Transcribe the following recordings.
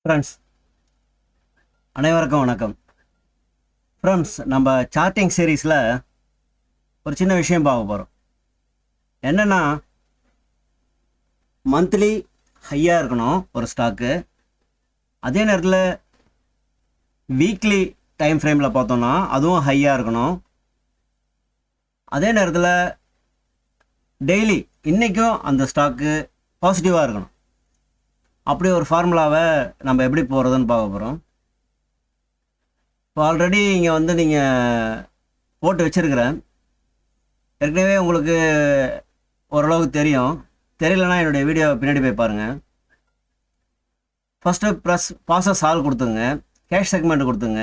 Friends அனைவருக்கும் வணக்கம். Friends, நம்ம சார்ட்டிங் சீரீஸில் ஒரு சின்ன விஷயம் பார்க்க போகிறோம். என்னென்னா, மந்த்லி ஹையாக இருக்கணும் ஒரு ஸ்டாக்கு. அதே நேரத்தில் வீக்லி டைம் ஃப்ரேமில் பார்த்தோன்னா அதுவும் ஹையாக இருக்கணும். அதே நேரத்தில் டெய்லி இன்றைக்கும் அந்த ஸ்டாக்கு பாசிட்டிவாக இருக்கணும். அப்படி ஒரு ஃபார்முலாவை நம்ம எப்படி போகிறதுன்னு பார்க்க போகிறோம். இப்போ ஆல்ரெடி இங்கே நீங்கள் போட்டு வச்சுருக்கிறேன். ஏற்கனவே உங்களுக்கு ஓரளவுக்கு தெரியும். தெரியலனா என்னுடைய வீடியோ பின்னாடி போய் பாருங்கள். ஃபஸ்ட்டு பாஸை சால்வ் கொடுத்துங்க, கேஷ் செக்மெண்ட் கொடுத்துங்க.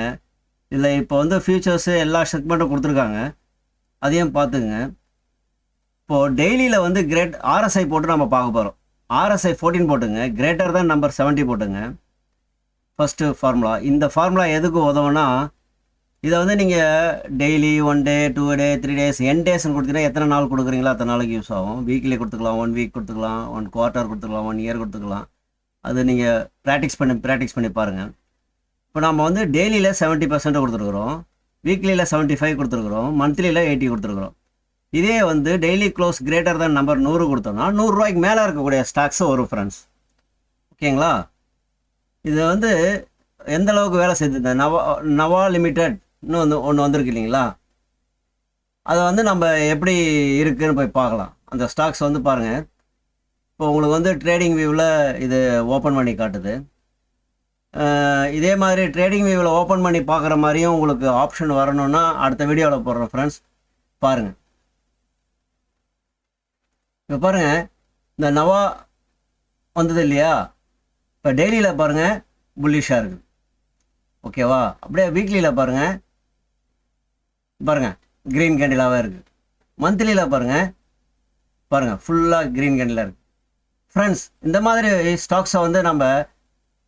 இதில் இப்போ ஃபியூச்சர்ஸு எல்லா செக்மெண்ட்டும் கொடுத்துருக்காங்க, அதையும் பார்த்துங்க. இப்போது டெய்லியில் கிரேட் ஆர்எஸ்ஐ போட்டு நம்ம பார்க்க போகிறோம். RSI 14 போட்டுங்க, கிரேட்டர் தான் நம்பர் 70 போட்டுங்க. First formula. இந்த ஃபார்முலா எதுக்கு உதவுனா, இதை நீங்கள் டெய்லி 1 டே 2 டே 3 டேஸ் n டேஸ்ன்னு கொடுத்தீங்கன்னா எத்தனை நாள் கொடுக்குறீங்களோ அத்தனை நாளைக்கு யூஸ் ஆகும். வீக்லி கொடுத்துக்கலாம், 1 வீக் கொடுத்துக்கலாம், 1 குவார்ட்டர் கொடுத்துக்கலாம், 1 இயர் கொடுத்துக்கலாம். அது நீங்கள் ப்ராக்டிஸ் பண்ணி பாருங்கள். இப்போ நம்ம டெய்லியில் 70% கொடுத்துருக்குறோம், வீக்லியில் 75 கொடுத்துருக்குறோம், மந்த்லியில் 80 கொடுத்துருக்குறோம். இதே daily close greater than number 100 கொடுத்தோம்னா 100 ரூபாய்க்கு மேலே இருக்கக்கூடிய ஸ்டாக்ஸு வரும் ஃப்ரெண்ட்ஸ். ஓகேங்களா? இது எந்த அளவுக்கு வேலை செய்யுது, நவா லிமிடெட்னு ஒன்று வந்திருக்கு இல்லைங்களா? அதை நம்ம எப்படி இருக்குதுன்னு போய் பார்க்கலாம். அந்த ஸ்டாக்ஸ் பாருங்கள். இப்போ உங்களுக்கு ட்ரேடிங் வியூவில் இது ஓப்பன் பண்ணி காட்டுது. இதே மாதிரி ட்ரேடிங் வியூவில் ஓப்பன் பண்ணி பார்க்குற மாதிரியும் உங்களுக்கு ஆப்ஷன் வரணுன்னா அடுத்த வீடியோவில் போடுறோம் ஃப்ரெண்ட்ஸ், பாருங்கள். இப்போ பாருங்கள், இந்த நவா வந்தது இல்லையா? இப்போ டெய்லியில் பாருங்கள் புல்லிஷாக இருக்குது. ஓகேவா? அப்படியே வீக்லியில் பாருங்கள் க்ரீன் கேண்டிலாகவே இருக்குது. மந்த்லியில் பாருங்கள் ஃபுல்லாக க்ரீன் கேண்டிலாக இருக்குது. ஃப்ரெண்ட்ஸ், இந்த மாதிரி ஸ்டாக்ஸை நம்ம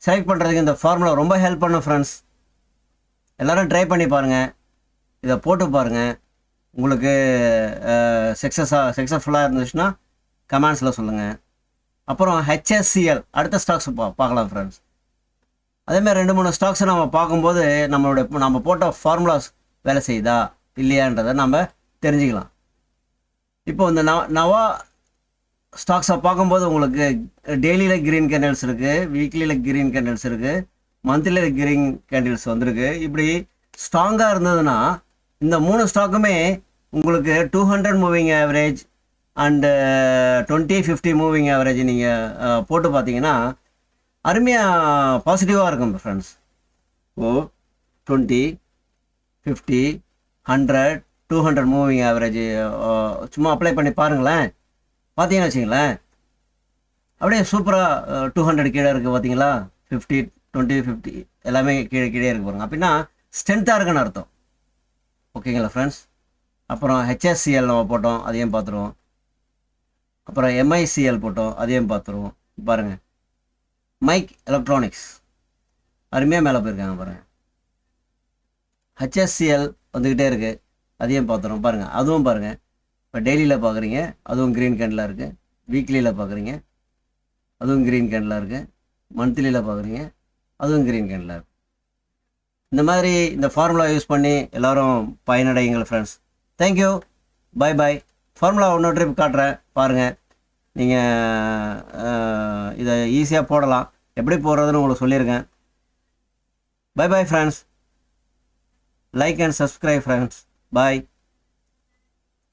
செலக்ட் பண்ணுறதுக்கு இந்த ஃபார்முலா ரொம்ப ஹெல்ப் பண்ணும் ஃப்ரெண்ட்ஸ். எல்லோரும் ட்ரை பண்ணி பாருங்கள், இதை போட்டு பாருங்கள். உங்களுக்கு சக்ஸஸ்ஃபுல்லாக இருந்துச்சுன்னா கமெண்ட்ஸில் சொல்லுங்கள். அப்புறம் HSCL அடுத்த ஸ்டாக்ஸ் பார்க்கலாம் ஃப்ரெண்ட்ஸ். அதேமாதிரி 2-3 ஸ்டாக்ஸை நம்ம பார்க்கும்போது நம்ம போட்ட ஃபார்முலாஸ் வேலை செய்யுதா இல்லையான்றதை நம்ம தெரிஞ்சுக்கலாம். இப்போ இந்த நவா ஸ்டாக்ஸை பார்க்கும்போது உங்களுக்கு டெய்லியில் க்ரீன் கேண்டில்ஸ் இருக்குது, வீக்லியில் க்ரீன் கேண்டில்ஸ் இருக்குது, மந்த்லியில் க்ரீன் கேண்டில்ஸ் வந்திருக்கு. இப்படி ஸ்ட்ராங்காக இருந்ததுன்னா இந்த 3 ஸ்டாக்குமே உங்களுக்கு 200 moving average and 20-50 moving average நீங்கள் போட்டு பார்த்தீங்கன்னா அருமையாக பாசிட்டிவாக இருக்கும் ஃப்ரெண்ட்ஸ். 20, 50, 100, 200 மூவிங் ஆவரேஜ் சும்மா அப்ளை பண்ணி பாருங்களேன். பார்த்தீங்கன்னு வச்சிங்களேன், அப்படியே சூப்பராக 200 கீழே இருக்குது பார்த்தீங்களா? 50, 20, 50 எல்லாமே கீழே இருக்குது பாருங்கள். அப்படின்னா ஸ்ட்ரென்த்தாக இருக்குன்னு அர்த்தம். ஓகேங்களா ஃப்ரெண்ட்ஸ்? அப்புறம் HSCL நம்ம போட்டோம், அதையும் பார்த்துருவோம். அப்புறம் MICL போட்டோம், அதையும் பார்த்துருவோம். பாருங்கள், மைக் எலக்ட்ரானிக்ஸ் அருமையாக மேலே போயிருக்காங்க பாருங்கள். HSCL வந்துக்கிட்டே இருக்குது, அதையும் பார்த்துருவோம். பாருங்கள், அதுவும் பாருங்கள். இப்போ டெய்லியில் பார்க்குறீங்க, அதுவும் க்ரீன் கேண்டிலாக இருக்குது. வீக்லியில் பார்க்குறீங்க, அதுவும் க்ரீன் கேண்டிலாக இருக்குது. மந்த்லியில் பார்க்குறீங்க, அதுவும் க்ரீன் கேண்டிலாக இருக்குது. இந்த மாதிரி இந்த ஃபார்முலா யூஸ் பண்ணி எல்லோரும் பயனடையுங்கள் friends. Thank you, bye bye. Formula இன்னொரு ட்ரிப் காட்டுறேன் பாருங்கள். நீங்கள் இதை ஈஸியாக போடலாம். எப்படி போடுறதுன்னு உங்களுக்கு சொல்லியிருக்கேன். Bye bye friends. Like and subscribe friends. Bye.